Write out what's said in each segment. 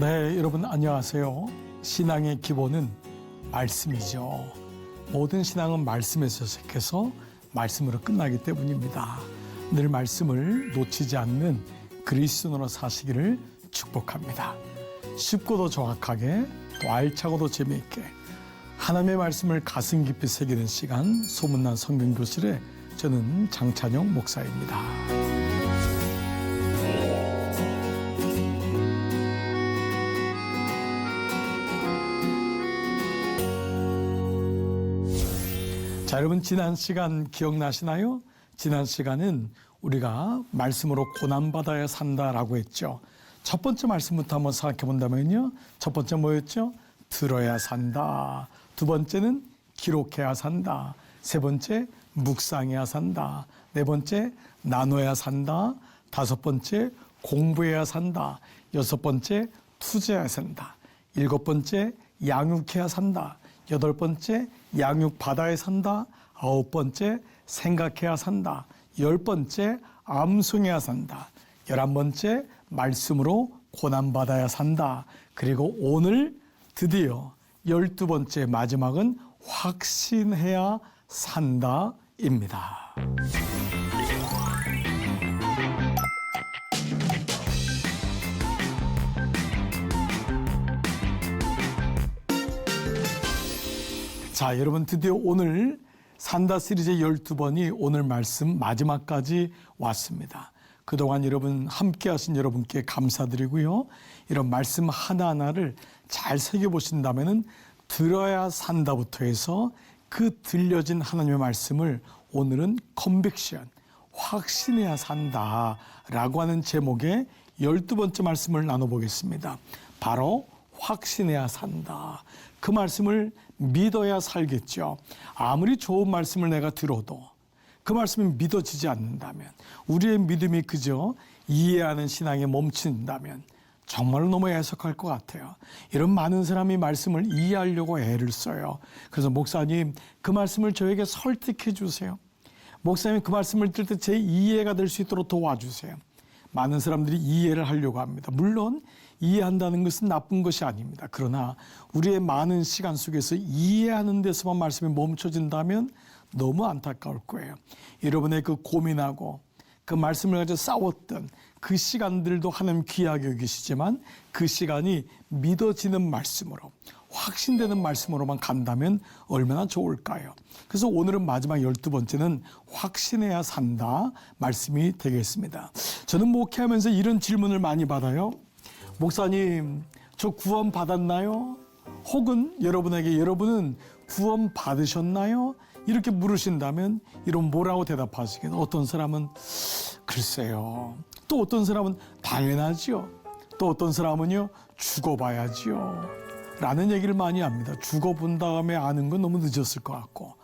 네, 여러분 안녕하세요. 신앙의 기본은 말씀이죠. 모든 신앙은 말씀에서 시작해서 말씀으로 끝나기 때문입니다. 늘 말씀을 놓치지 않는 그리스도인으로 사시기를 축복합니다. 쉽고도 정확하게 또 알차고도 재미있게 하나님의 말씀을 가슴 깊이 새기는 시간 소문난 성경교실에 저는 장찬용 목사입니다. 자, 여러분 지난 시간 기억나시나요? 지난 시간은 우리가 말씀으로 고난받아야 산다라고 했죠. 첫 번째 말씀부터 한번 생각해 본다면요. 첫 번째 뭐였죠? 들어야 산다. 두 번째는 기록해야 산다. 세 번째 묵상해야 산다. 네 번째 나눠야 산다. 다섯 번째 공부해야 산다. 여섯 번째 투자해야 산다. 일곱 번째 양육해야 산다. 여덟 번째 양육받아야 산다. 아홉 번째 생각해야 산다. 열 번째 암송해야 산다. 11번째 말씀으로 고난받아야 산다. 그리고 오늘 드디어 12번째 마지막은 확신해야 산다입니다. 자, 여러분 드디어 오늘 산다 시리즈의 12번이 오늘 말씀 마지막까지 왔습니다. 그동안 여러분 함께 하신 여러분께 감사드리고요. 이런 말씀 하나하나를 잘 새겨보신다면 들어야 산다부터 해서 그 들려진 하나님의 말씀을 오늘은 컨빅션, 확신해야 산다라고 하는 제목의 12번째 말씀을 나눠보겠습니다. 바로 확신해야 산다. 그 말씀을 믿어야 살겠죠. 아무리 좋은 말씀을 내가 들어도 그 말씀이 믿어지지 않는다면, 우리의 믿음이 그저 이해하는 신앙에 멈춘다면 정말로 너무 애석할 것 같아요. 이런 많은 사람이 말씀을 이해하려고 애를 써요. 그래서 목사님 그 말씀을 저에게 설득해 주세요. 목사님 그 말씀을 들 때 제 이해가 될 수 있도록 도와주세요. 많은 사람들이 이해를 하려고 합니다. 물론 이해한다는 것은 나쁜 것이 아닙니다. 그러나 우리의 많은 시간 속에서 이해하는 데서만 말씀이 멈춰진다면 너무 안타까울 거예요. 여러분의 그 고민하고 그 말씀을 가지고 싸웠던 그 시간들도 하나님 귀하게 여기시지만 그 시간이 믿어지는 말씀으로, 확신되는 말씀으로만 간다면 얼마나 좋을까요? 그래서 오늘은 마지막 12번째는 확신해야 산다 말씀이 되겠습니다. 저는 목회하면서 이런 질문을 많이 받아요. 목사님, 저 구원 받았나요? 혹은 여러분에게 여러분은 구원 받으셨나요? 이렇게 물으신다면 이런 뭐라고 대답하시겠어요? 어떤 사람은 글쎄요. 또 어떤 사람은 당연하지요. 또 어떤 사람은요, 죽어봐야지요. 라는 얘기를 많이 합니다. 죽어본 다음에 아는 건 너무 늦었을 것 같고.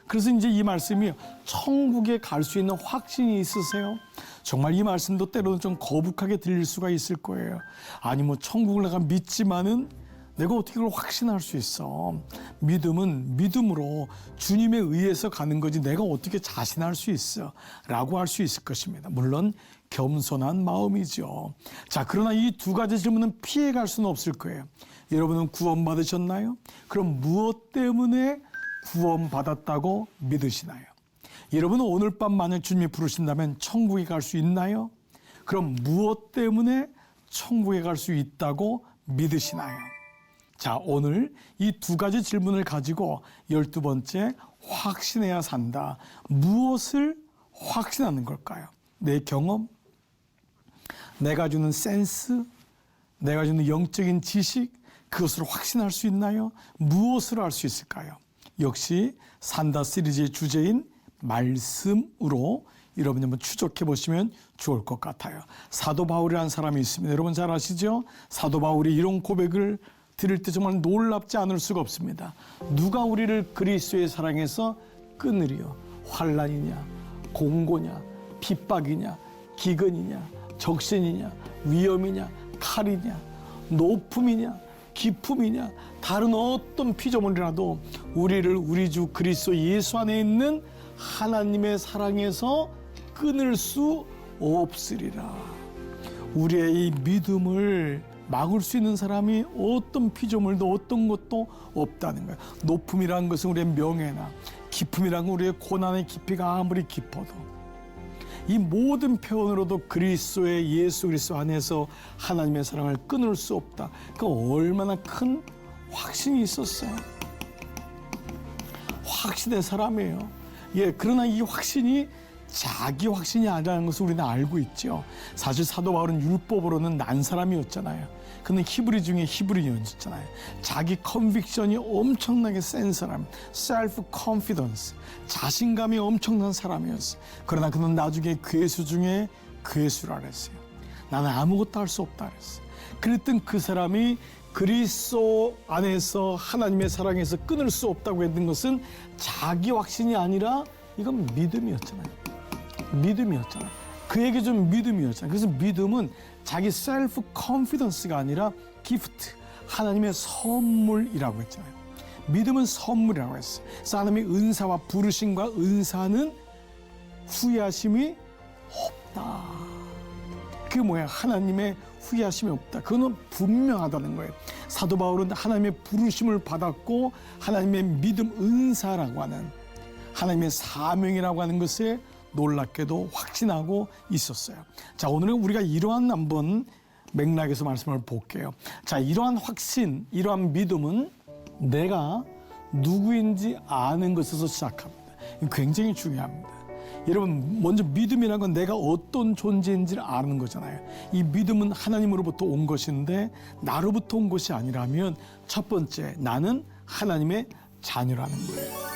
그래서 이제 이 말씀이 천국에 갈 수 있는 확신이 있으세요? 정말 이 말씀도 때로는 좀 거북하게 들릴 수가 있을 거예요. 아니 뭐 천국을 내가 믿지만은 내가 어떻게 그걸 확신할 수 있어? 믿음은 믿음으로 주님에 의해서 가는 거지 내가 어떻게 자신할 수 있어? 라고 할 수 있을 것입니다. 물론 겸손한 마음이죠. 자, 그러나 이 두 가지 질문은 피해갈 수는 없을 거예요. 여러분은 구원받으셨나요? 그럼 무엇 때문에 구원받았다고 믿으시나요? 여러분은 오늘 밤 만약 주님이 부르신다면 천국에 갈 수 있나요? 그럼 무엇 때문에 천국에 갈 수 있다고 믿으시나요? 자, 오늘 이 두 가지 질문을 가지고 12번째 확신해야 산다. 무엇을 확신하는 걸까요? 내 경험? 내가 주는 센스? 내가 주는 영적인 지식? 그것으로 확신할 수 있나요? 무엇으로 할 수 있을까요? 역시 산다 시리즈의 주제인 말씀으로 여러분이 한번 추적해 보시면 좋을 것 같아요. 사도 바울이라는 사람이 있습니다. 여러분 잘 아시죠? 사도 바울이 이런 고백을 들을 때 정말 놀랍지 않을 수가 없습니다. 누가 우리를 그리스도의 사랑에서 끊으리요? 환난이냐, 공고냐, 핍박이냐, 기근이냐, 적신이냐, 위험이냐, 칼이냐, 높음이냐, 기품이냐, 다른 어떤 피조물이라도 우리를 우리 주 그리스도 예수 안에 있는 하나님의 사랑에서 끊을 수 없으리라. 우리의 이 믿음을 막을 수 있는 사람이 어떤 피조물도 어떤 것도 없다는 거예요. 높음이라는 것은 우리의 명예나 깊음이라는 건 우리의 고난의 깊이가 아무리 깊어도 이 모든 표현으로도 그리스도의 예수 그리스도 안에서 하나님의 사랑을 끊을 수 없다. 그 얼마나 큰 확신이 있었어요. 확신의 사람이에요. 예, 그러나 이 확신이 자기 확신이 아니라는 것을 우리는 알고 있죠. 사실 사도 바울은 율법으로는 난 사람이었잖아요. 그는 히브리 중에 히브리인이었잖아요. 자기 컨빅션이 엄청나게 센 사람, 셀프 컨피던스, 자신감이 엄청난 사람이었어요. 그러나 그는 나중에 괴수 중에 괴수라 그랬어요. 나는 아무것도 할 수 없다 그랬어요. 그랬던 그 사람이 그리스도 안에서 하나님의 사랑에서 끊을 수 없다고 했던 것은 자기 확신이 아니라 이건 믿음이었잖아요. 믿음이었잖아요. 그에게 좀 믿음이었잖아요. 그래서 믿음은 자기 셀프 컨피던스가 아니라 기프트, 하나님의 선물이라고 했잖아요. 믿음은 선물이라고 했어요. 그래서 하나님의 은사와 부르심과 은사는 후회하심이 없다. 그게 뭐야? 하나님의 후회하심이 없다. 그거는 분명하다는 거예요. 사도 바울은 하나님의 부르심을 받았고 하나님의 믿음 은사라고 하는 하나님의 사명이라고 하는 것에 놀랍게도 확신하고 있었어요. 자, 오늘은 우리가 이러한 한번 맥락에서 말씀을 볼게요. 자, 이러한 확신, 이러한 믿음은 내가 누구인지 아는 것에서 시작합니다. 굉장히 중요합니다. 여러분, 먼저 믿음이라는 건 내가 어떤 존재인지를 아는 거잖아요. 이 믿음은 하나님으로부터 온 것인데 나로부터 온 것이 아니라면 첫 번째, 나는 하나님의 자녀라는 거예요.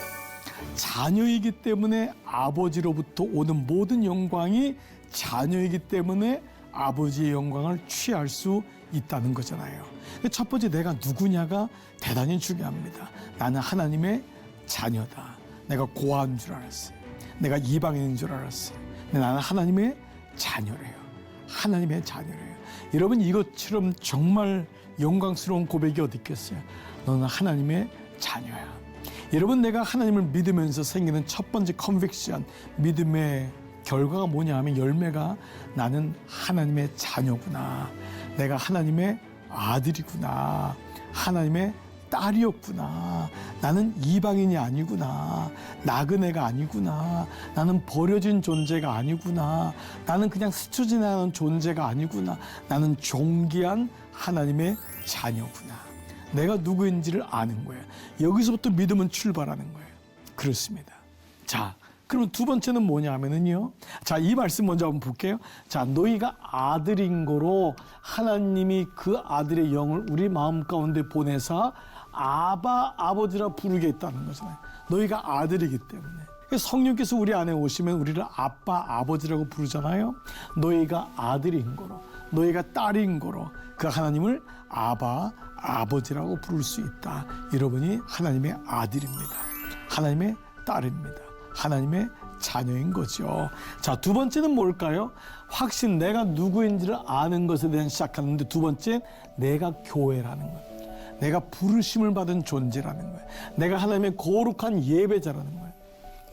자녀이기 때문에 아버지로부터 오는 모든 영광이 자녀이기 때문에 아버지의 영광을 취할 수 있다는 거잖아요. 첫 번째, 내가 누구냐가 대단히 중요합니다. 나는 하나님의 자녀다. 내가 고아인 줄 알았어요. 내가 이방인인 줄 알았어요. 근데 나는 하나님의 자녀래요. 하나님의 자녀래요. 여러분, 이것처럼 정말 영광스러운 고백이 어디 있겠어요? 너는 하나님의 자녀야. 여러분, 내가 하나님을 믿으면서 생기는 첫 번째 컨빅션, 믿음의 결과가 뭐냐 하면 열매가 나는 하나님의 자녀구나. 내가 하나님의 아들이구나. 하나님의 딸이었구나. 나는 이방인이 아니구나. 나그네가 아니구나. 나는 버려진 존재가 아니구나. 나는 그냥 스쳐 지나가는 존재가 아니구나. 나는 존귀한 하나님의 자녀구나. 내가 누구인지를 아는 거예요. 여기서부터 믿음은 출발하는 거예요. 그렇습니다. 자, 그럼 두 번째는 뭐냐 하면은요. 자, 이 말씀 먼저 한번 볼게요. 자, 너희가 아들인 거로 하나님이 그 아들의 영을 우리 마음 가운데 보내사 아바, 아버지라 부르게 했다는 거잖아요. 너희가 아들이기 때문에. 성령께서 우리 안에 오시면 우리를 아빠, 아버지라고 부르잖아요. 너희가 아들인 거로, 너희가 딸인 거로 그 하나님을 아바, 아버지라고 부를 수 있다. 여러분이 하나님의 아들입니다. 하나님의 딸입니다. 하나님의 자녀인 거죠. 자, 두 번째는 뭘까요? 확신, 내가 누구인지를 아는 것에 대한 시작하는데 두 번째, 내가 교회라는 거예요. 내가 부르심을 받은 존재라는 거예요. 내가 하나님의 거룩한 예배자라는 거예요.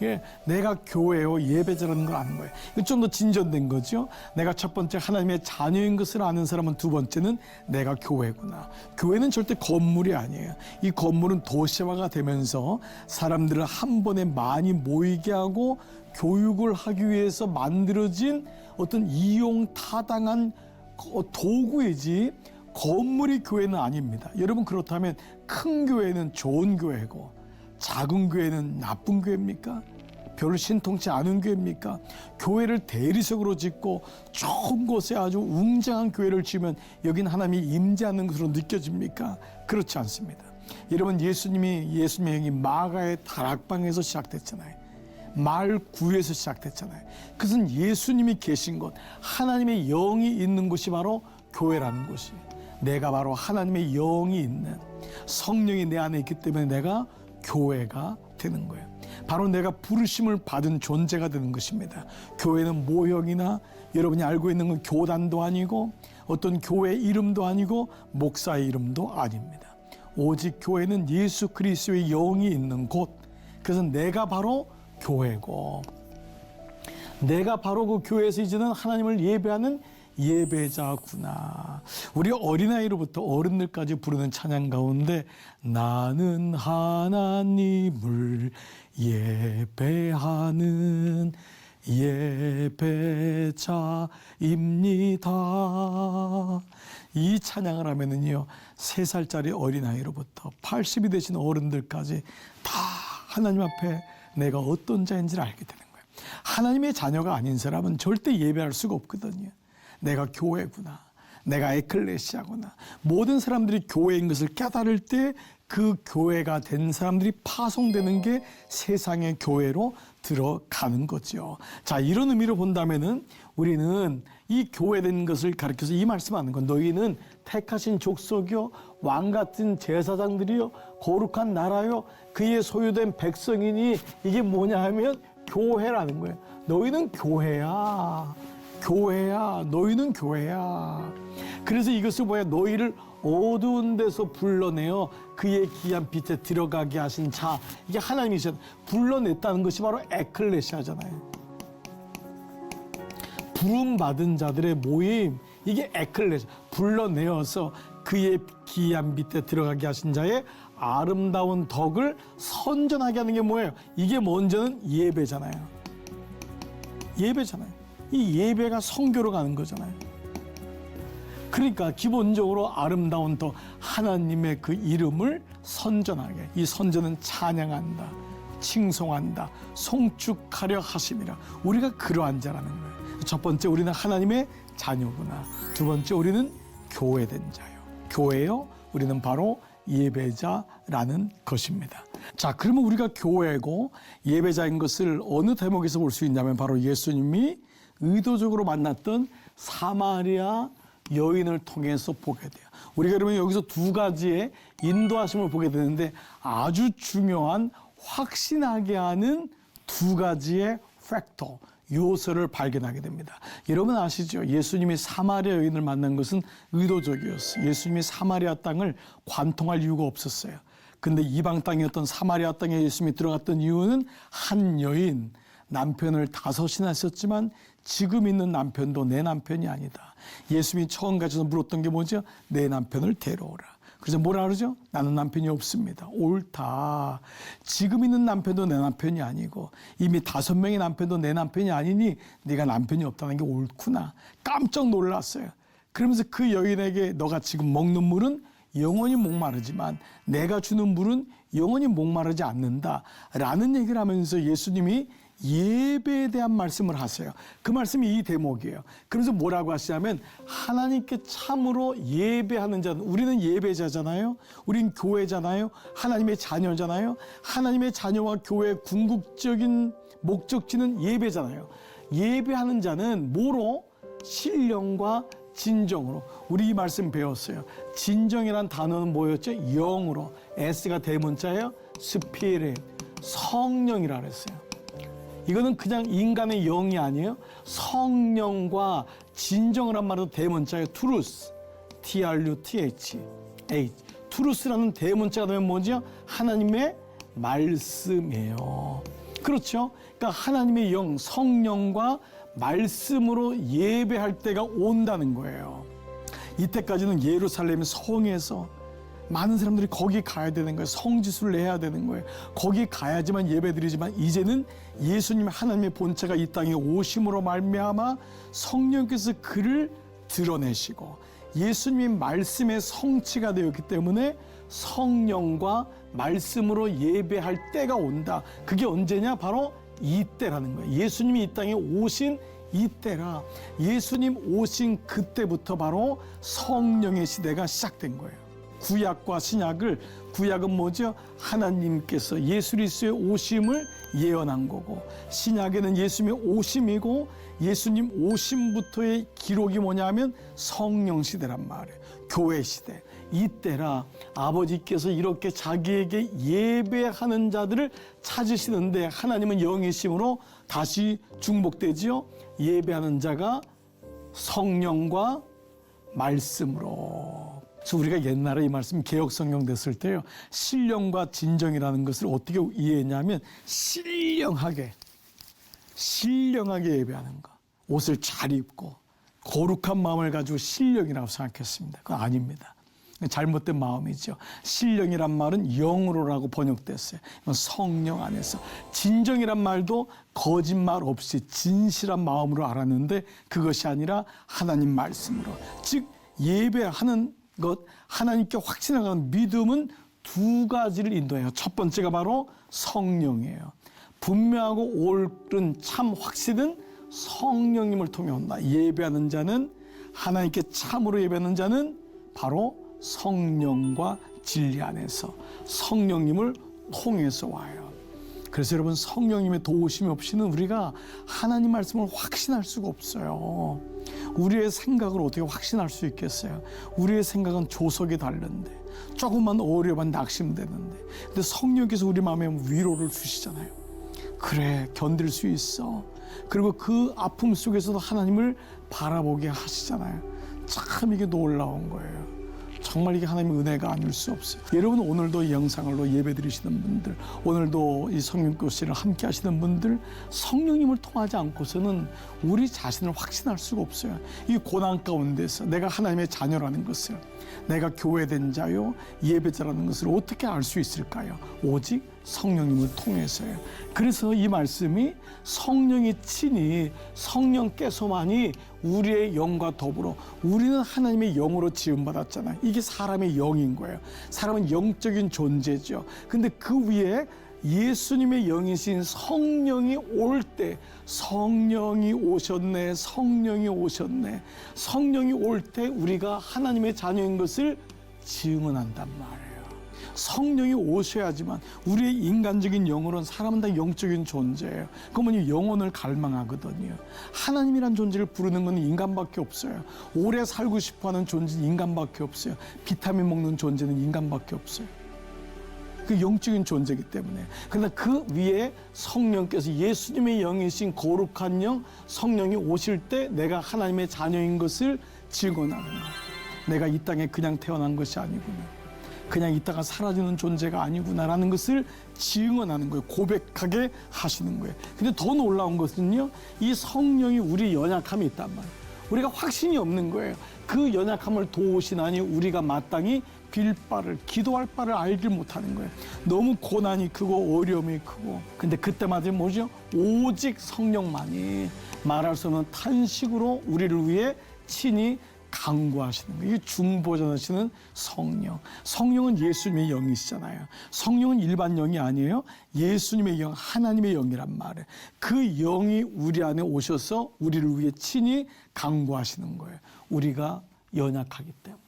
예, 내가 교회요 예배자라는 걸 아는 거예요. 이거 좀 더 진전된 거죠. 내가 첫 번째 하나님의 자녀인 것을 아는 사람은 두 번째는 내가 교회구나. 교회는 절대 건물이 아니에요. 이 건물은 도시화가 되면서 사람들을 한 번에 많이 모이게 하고 교육을 하기 위해서 만들어진 어떤 이용타당한 도구이지 건물이 교회는 아닙니다. 여러분, 그렇다면 큰 교회는 좋은 교회고 작은 교회는 나쁜 교회입니까? 별로 신통치 않은 교회입니까? 교회를 대리석으로 짓고 좋은 곳에 아주 웅장한 교회를 지으면 여긴 하나님이 임재하는 것으로 느껴집니까? 그렇지 않습니다. 여러분, 예수님의 영이 마가의 다락방에서 시작됐잖아요. 말구에서 시작됐잖아요. 그것은 예수님이 계신 곳, 하나님의 영이 있는 곳이 바로 교회라는 곳이에요. 내가 바로 하나님의 영이 있는 성령이 내 안에 있기 때문에 내가 교회가 되는 거예요. 바로 내가 부르심을 받은 존재가 되는 것입니다. 교회는 모형이나 여러분이 알고 있는 건 교단도 아니고 어떤 교회 이름도 아니고 목사의 이름도 아닙니다. 오직 교회는 예수 그리스도의 영이 있는 곳. 그래서 내가 바로 교회고 내가 바로 그 교회에서 이제는 하나님을 예배하는 예배자구나. 우리 어린아이로부터 어른들까지 부르는 찬양 가운데 나는 하나님을 예배하는 예배자입니다. 이 찬양을 하면은요, 3살짜리 어린아이로부터 80이 되신 어른들까지 다 하나님 앞에 내가 어떤 자인지를 알게 되는 거예요. 하나님의 자녀가 아닌 사람은 절대 예배할 수가 없거든요. 내가 교회구나, 내가 에클레시아구나. 모든 사람들이 교회인 것을 깨달을 때 그 교회가 된 사람들이 파송되는 게 세상의 교회로 들어가는 거죠. 자, 이런 의미로 본다면은 우리는 이 교회된 것을 가르쳐서 이 말씀하는 건 너희는 택하신 족속이요 왕 같은 제사장들이요 거룩한 나라요 그의 소유된 백성이니, 이게 뭐냐 하면 교회라는 거예요. 너희는 교회야. 교회야. 너희는 교회야. 그래서 이것을 뭐야? 너희를 어두운 데서 불러내어 그의 귀한 빛에 들어가게 하신 자. 이게 하나님이시잖아요. 불러냈다는 것이 바로 에클레시아잖아요. 부름받은 자들의 모임, 이게 에클레시아. 불러내어서 그의 귀한 빛에 들어가게 하신 자의 아름다운 덕을 선전하게 하는 게 뭐예요? 이게 먼저는 예배잖아요. 예배잖아요. 이 예배가 성교로 가는 거잖아요. 그러니까 기본적으로 아름다운 덕, 하나님의 그 이름을 선전하게. 이 선전은 찬양한다, 칭송한다, 송축하려 하심이라. 우리가 그러한 자라는 거예요. 첫 번째, 우리는 하나님의 자녀구나. 두 번째, 우리는 교회된 자요. 교회요, 우리는 바로 예배자라는 것입니다. 자, 그러면 우리가 교회고 예배자인 것을 어느 대목에서 볼 수 있냐면 바로 예수님이 의도적으로 만났던 사마리아 여인을 통해서 보게 돼요. 우리가 그러면 여기서 두 가지의 인도하심을 보게 되는데 아주 중요한, 확신하게 하는 두 가지의 팩터, 요소를 발견하게 됩니다. 여러분 아시죠? 예수님이 사마리아 여인을 만난 것은 의도적이었어요. 예수님이 사마리아 땅을 관통할 이유가 없었어요. 근데 이방 땅이었던 사마리아 땅에 예수님이 들어갔던 이유는 한 여인, 남편을 5이나 했었지만 지금 있는 남편도 내 남편이 아니다. 예수님이 처음 가셔서 물었던 게 뭐죠? 내 남편을 데려오라. 그래서 뭐라 그러죠? 나는 남편이 없습니다. 옳다. 지금 있는 남편도 내 남편이 아니고 이미 5명의 남편도 내 남편이 아니니 네가 남편이 없다는 게 옳구나. 깜짝 놀랐어요. 그러면서 그 여인에게 너가 지금 먹는 물은 영원히 목마르지만 내가 주는 물은 영원히 목마르지 않는다 라는 얘기를 하면서 예수님이 예배에 대한 말씀을 하세요. 그 말씀이 이 대목이에요. 그래서 뭐라고 하시냐면 하나님께 참으로 예배하는 자는, 우리는 예배자잖아요. 우린 교회잖아요. 하나님의 자녀잖아요. 하나님의 자녀와 교회의 궁극적인 목적지는 예배잖아요. 예배하는 자는 뭐로? 신령과 진정으로. 우리 이 말씀 배웠어요. 진정이란 단어는 뭐였죠? 영으로. S가 대문자예요. 스피릿, 성령이라 그랬어요. 이거는 그냥 인간의 영이 아니에요. 성령과 진정을 한 말도 대문자예요. truth, T-R-U-T-H, truth라는 대문자가 되면 뭐죠? 하나님의 말씀이에요. 그렇죠? 그러니까 하나님의 영, 성령과 말씀으로 예배할 때가 온다는 거예요. 이때까지는 예루살렘 성에서 많은 사람들이 거기 가야 되는 거예요. 성지순례 해야 되는 거예요. 거기 가야지만 예배드리지만 이제는 예수님 하나님의 본체가 이 땅에 오심으로 말미암아 성령께서 그를 드러내시고 예수님의 말씀의 성취가 되었기 때문에 성령과 말씀으로 예배할 때가 온다. 그게 언제냐? 바로 이때라는 거예요. 예수님이 이 땅에 오신 이때라. 예수님 오신 그때부터 바로 성령의 시대가 시작된 거예요. 구약과 신약을, 구약은 뭐죠? 하나님께서 예수 그리스도의 오심을 예언한 거고, 신약에는 예수님의 오심이고, 예수님 오심부터의 기록이 뭐냐면 성령 시대란 말이에요. 교회 시대. 이때라 아버지께서 이렇게 자기에게 예배하는 자들을 찾으시는데 하나님은 영이심으로 다시 중복되지요. 예배하는 자가 성령과 말씀으로. 그래서 우리가 옛날에 이 말씀 개역성경 됐을 때요, 신령과 진정이라는 것을 어떻게 이해했냐면 신령하게 예배하는 거. 옷을 잘 입고 거룩한 마음을 가지고 신령이라고 생각했습니다. 그건 아닙니다. 잘못된 마음이죠. 신령이란 말은 영으로라고 번역됐어요. 성령 안에서. 진정이란 말도 거짓말 없이 진실한 마음으로 알았는데 그것이 아니라 하나님 말씀으로. 즉 예배하는 것, 하나님께 확신하는 믿음은 두 가지를 인도해요. 첫 번째가 바로 성령이에요. 분명하고 옳은 참 확신은 성령님을 통해 온다. 예배하는 자는, 하나님께 참으로 예배하는 자는 바로 성령과 진리 안에서 성령님을 통해서 와요. 그래서 여러분, 성령님의 도우심이 없이는 우리가 하나님 말씀을 확신할 수가 없어요. 우리의 생각을 어떻게 확신할 수 있겠어요? 우리의 생각은 조석이 다른데, 조금만 어려면 낙심되는데, 근데 성령께서 우리 마음에 위로를 주시잖아요. 그래, 견딜 수 있어. 그리고 그 아픔 속에서도 하나님을 바라보게 하시잖아요. 참 이게 놀라운 거예요. 정말 이게 하나님의 은혜가 아닐 수 없어요. 여러분, 오늘도 이 영상으로 예배 드리시는 분들, 오늘도 이 성령교실을 함께 하시는 분들, 성령님을 통하지 않고서는 우리 자신을 확신할 수가 없어요. 이 고난 가운데서 내가 하나님의 자녀라는 것을, 내가 교회된 자요, 예배자라는 것을 어떻게 알 수 있을까요? 오직 성령님을 통해서요. 그래서 이 말씀이 성령이 친히, 성령께서만이 우리의 영과 더불어, 우리는 하나님의 영으로 지음받았잖아요. 이게 사람의 영인 거예요. 사람은 영적인 존재죠. 근데 그 위에 예수님의 영이신 성령이 올 때, 성령이 오셨네, 성령이 오셨네, 성령이 올 때 우리가 하나님의 자녀인 것을 증언한단 말이에요. 성령이 오셔야지만, 우리의 인간적인 영으로는, 사람은 다 영적인 존재예요. 그러면 영혼을 갈망하거든요. 하나님이란 존재를 부르는 건 인간밖에 없어요. 오래 살고 싶어하는 존재는 인간밖에 없어요. 비타민 먹는 존재는 인간밖에 없어요. 그 영적인 존재이기 때문에. 그러나 그 위에 성령께서, 예수님의 영이신 거룩한 영, 성령이 오실 때 내가 하나님의 자녀인 것을 증언하는 거예요. 내가 이 땅에 그냥 태어난 것이 아니구나, 그냥 있다가 사라지는 존재가 아니구나라는 것을 증언하는 거예요. 고백하게 하시는 거예요. 근데 더 놀라운 것은요, 이 성령이 우리 연약함이 있단 말이에요. 우리가 확신이 없는 거예요. 그 연약함을 도우시나니 우리가 마땅히 빌 바를, 기도할 바를 알길 못하는 거예요. 너무 고난이 크고 어려움이 크고. 근데 그때마다 뭐죠? 오직 성령만이 말할 수 없는 탄식으로 우리를 위해 친히 강구하시는 거예요. 이게 중보전하시는 성령. 성령은 예수님의 영이시잖아요. 성령은 일반 영이 아니에요. 예수님의 영, 하나님의 영이란 말이에요. 그 영이 우리 안에 오셔서 우리를 위해 친히 강구하시는 거예요. 우리가 연약하기 때문에.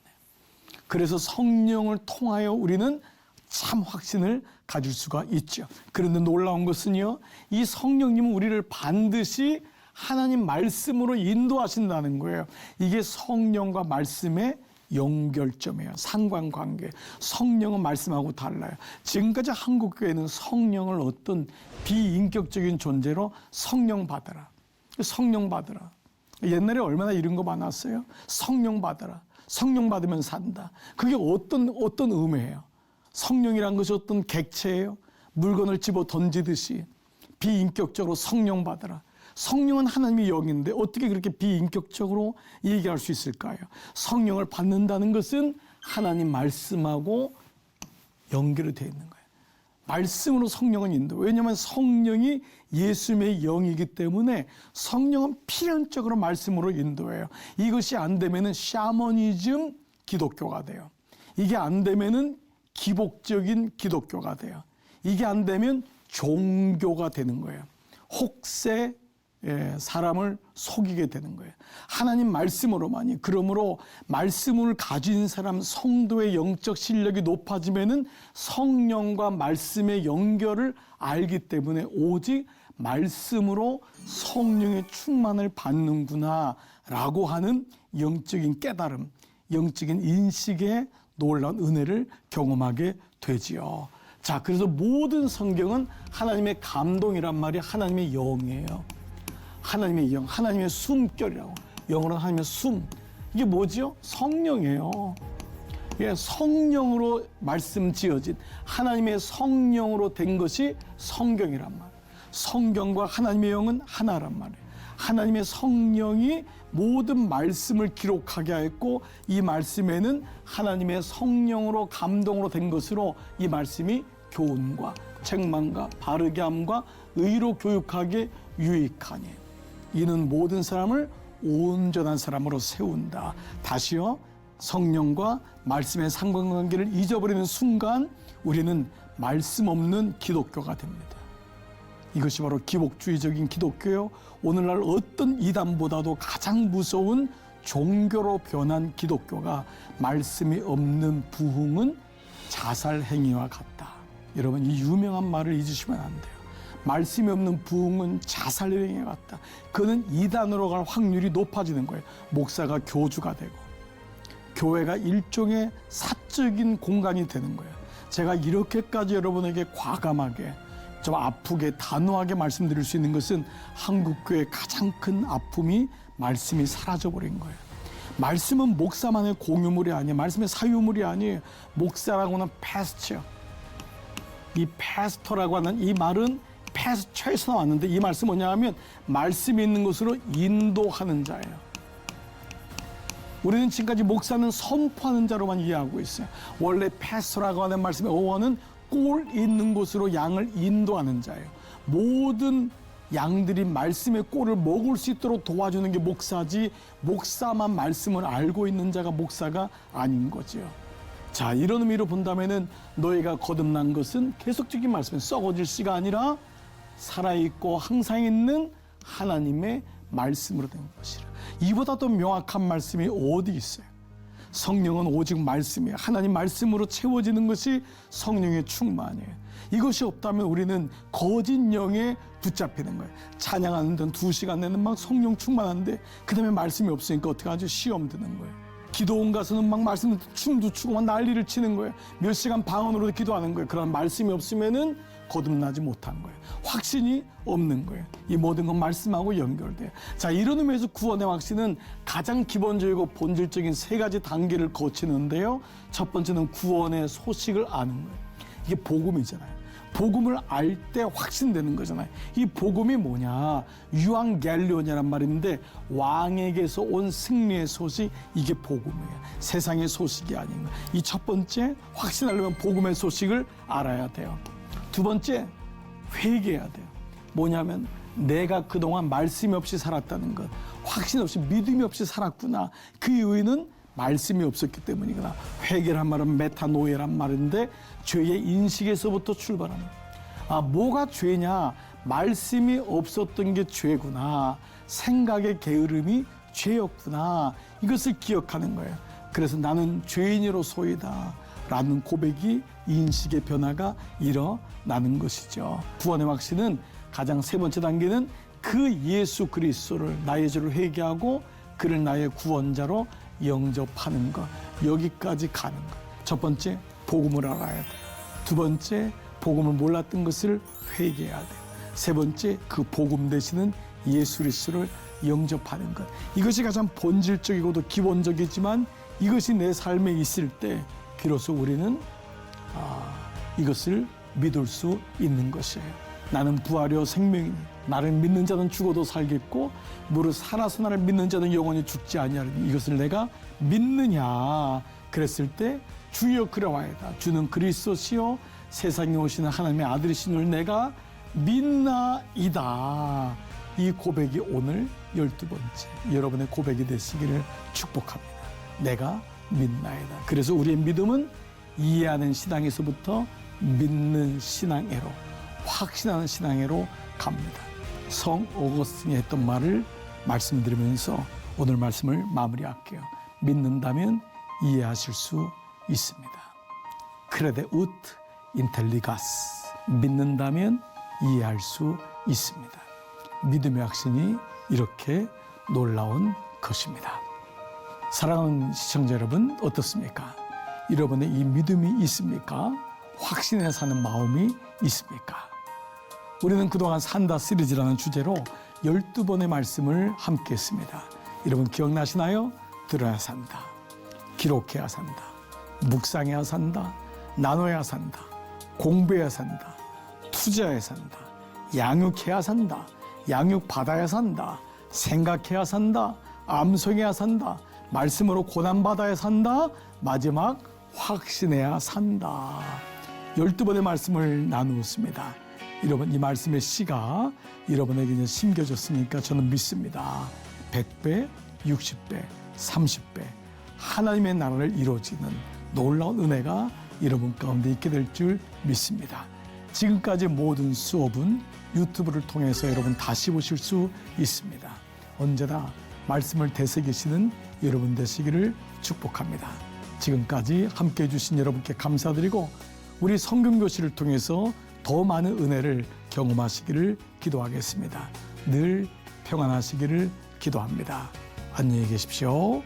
그래서 성령을 통하여 우리는 참 확신을 가질 수가 있죠. 그런데 놀라운 것은요, 이 성령님은 우리를 반드시 하나님 말씀으로 인도하신다는 거예요. 이게 성령과 말씀의 연결점이에요. 상관관계. 성령은 말씀하고 달라요. 지금까지 한국교회는 성령을 어떤 비인격적인 존재로 성령 받아라, 성령 받아라. 옛날에 얼마나 이런 거 많았어요. 성령 받아라, 성령 받으면 산다. 그게 어떤 의미예요? 성령이란 것이 어떤 객체예요? 물건을 집어 던지듯이 비인격적으로 성령 받아라. 성령은 하나님의 영인데 어떻게 그렇게 비인격적으로 얘기할 수 있을까요? 성령을 받는다는 것은 하나님 말씀하고 연결이 되어 있는 거예요. 말씀으로 성령은 인도. 왜냐하면 성령이 예수님의 영이기 때문에 성령은 필연적으로 말씀으로 인도해요. 이것이 안 되면은 샤머니즘 기독교가 돼요. 이게 안 되면은 기복적인 기독교가 돼요. 이게 안 되면 종교가 되는 거예요. 혹세 사람을 속이게 되는 거예요. 하나님 말씀으로만이. 그러므로 말씀을 가진 사람, 성도의 영적 실력이 높아지면은 성령과 말씀의 연결을 알기 때문에 오직 말씀으로 성령의 충만을 받는구나라고 하는 영적인 깨달음, 영적인 인식의 놀라운 은혜를 경험하게 되지요. 자, 그래서 모든 성경은 하나님의 감동이란 말이 하나님의 영이에요. 하나님의 영, 하나님의 숨결이라고. 영어로는 하나님의 숨. 이게 뭐지요? 성령이에요. 예, 성령으로 말씀 지어진, 하나님의 성령으로 된 것이 성경이란 말이에요. 성경과 하나님의 영은 하나란 말이에요. 하나님의 성령이 모든 말씀을 기록하게 하였고 이 말씀에는 하나님의 성령으로 감동으로 된 것으로 이 말씀이 교훈과 책망과 바르게 함과 의로 교육하게 유익하니 이는 모든 사람을 온전한 사람으로 세운다. 다시요, 성령과 말씀의 상관관계를 잊어버리는 순간 우리는 말씀 없는 기독교가 됩니다. 이것이 바로 기복주의적인 기독교요, 오늘날 어떤 이단보다도 가장 무서운 종교로 변한 기독교가 말씀이 없는 부흥은 자살 행위와 같다. 여러분, 이 유명한 말을 잊으시면 안 돼요. 말씀이 없는 부흥은 자살 행위와 같다. 그는 이단으로 갈 확률이 높아지는 거예요. 목사가 교주가 되고 교회가 일종의 사적인 공간이 되는 거예요. 제가 이렇게까지 여러분에게 과감하게 좀 아프게 단호하게 말씀드릴 수 있는 것은 한국교회의 가장 큰 아픔이 말씀이 사라져버린 거예요. 말씀은 목사만의 공유물이 아니에요. 말씀의 사유물이 아니에요. 목사라고는 패스처. 이 패스터라고 하는 이 말은 패스처에서 나왔는데 이 말씀 뭐냐 하면 말씀이 있는 곳으로 인도하는 자예요. 우리는 지금까지 목사는 선포하는 자로만 이해하고 있어요. 원래 패스터라고 하는 말씀의 어원은 꼴 있는 곳으로 양을 인도하는 자예요. 모든 양들이 말씀의 꼴을 먹을 수 있도록 도와주는 게 목사지, 목사만 말씀을 알고 있는 자가 목사가 아닌 거죠. 자, 이런 의미로 본다면은 너희가 거듭난 것은 계속적인 말씀에 썩어질 씨가 아니라 살아있고 항상 있는 하나님의 말씀으로 된 것이라. 이보다 더 명확한 말씀이 어디 있어요? 성령은 오직 말씀이에요. 하나님 말씀으로 채워지는 것이 성령의 충만이에요. 이것이 없다면 우리는 거짓 영에 붙잡히는 거예요. 찬양하는 데는 2시간 내는 막 성령 충만한데 그 다음에 말씀이 없으니까 어떡하죠? 시험 드는 거예요. 기도원 가서는 막 말씀 춤도 추고 막 난리를 치는 거예요. 몇 시간 방언으로 기도하는 거예요. 그런 말씀이 없으면은 거듭나지 못한 거예요. 확신이 없는 거예요. 이 모든 건 말씀하고 연결돼요. 자, 이런 의미에서 구원의 확신은 가장 기본적이고 본질적인 3가지 단계를 거치는데요. 첫 번째는 구원의 소식을 아는 거예요. 이게 복음이잖아요. 복음을 알 때 확신되는 거잖아요. 이 복음이 뭐냐? 유앙겔리온이란 말인데 왕에게서 온 승리의 소식, 이게 복음이에요. 세상의 소식이 아닌 거예요. 이 첫 번째, 확신하려면 복음의 소식을 알아야 돼요. 두 번째, 회개해야 돼요. 뭐냐면 내가 그동안 말씀이 없이 살았다는 것, 확신 없이 믿음이 없이 살았구나. 그 이유는 말씀이 없었기 때문이구나. 회개란 말은 메타노에란 말인데 죄의 인식에서부터 출발합니다. 아, 뭐가 죄냐? 말씀이 없었던 게 죄구나. 생각의 게으름이 죄였구나. 이것을 기억하는 거예요. 그래서 나는 죄인으로소이다 라는 고백이 인식의 변화가 일어나는 것이죠. 구원의 확신은 가장 3번째 단계는 그 예수 그리스도를 나의 죄를 회개하고 그를 나의 구원자로 영접하는 것, 여기까지 가는 것. 첫 번째, 복음을 알아야 돼요. 두 번째, 복음을 몰랐던 것을 회개해야 돼요. 세 번째, 그 복음 되시는 예수 그리스도를 영접하는 것. 이것이 가장 본질적이고도 기본적이지만 이것이 내 삶에 있을 때 비로소 우리는 이것을 믿을 수 있는 것이에요. 나는 부활이요 생명이니 나를 믿는 자는 죽어도 살겠고 무릇 살아서 나를 믿는 자는 영원히 죽지 아니하리니 이것을 내가 믿느냐. 그랬을 때 주여 그러하이다. 주는 그리스도시요 세상에 오시는 하나님의 아들이시늘 내가 믿나이다. 이 고백이 오늘 12번째 여러분의 고백이 되시기를 축복합니다. 내가 믿나이다. 그래서 우리의 믿음은 이해하는 신앙에서부터 믿는 신앙으로, 확신하는 신앙으로 갑니다. 성 어거스틴이 했던 말을 말씀드리면서 오늘 말씀을 마무리할게요. 믿는다면 이해하실 수 있습니다. 크레데 우트 인텔리가스. 믿는다면 이해할 수 있습니다. 믿음의 확신이 이렇게 놀라운 것입니다. 사랑하는 시청자 여러분, 어떻습니까? 여러분의 이 믿음이 있습니까? 확신에 사는 마음이 있습니까? 우리는 그동안 산다 시리즈라는 주제로 12번의 말씀을 함께 했습니다. 여러분 기억나시나요? 들어야 산다, 기록해야 산다, 묵상해야 산다, 나눠야 산다, 공부해야 산다, 투자해야 산다, 양육해야 산다, 양육받아야 산다, 생각해야 산다. 암송해야 산다. 말씀으로 고난받아야 산다. 마지막 확신해야 산다. 12번의 말씀을 나누었습니다. 여러분, 이 말씀의 씨가 여러분에게 이제 심겨졌으니까 저는 믿습니다. 100배, 60배, 30배 하나님의 나라를 이루어지는 놀라운 은혜가 여러분 가운데 있게 될 줄 믿습니다. 지금까지 모든 수업은 유튜브를 통해서 여러분 다시 보실 수 있습니다. 언제나 말씀을 되새기시는 여러분 되시기를 축복합니다. 지금까지 함께해 주신 여러분께 감사드리고 우리 성경교실을 통해서 더 많은 은혜를 경험하시기를 기도하겠습니다. 늘 평안하시기를 기도합니다. 안녕히 계십시오.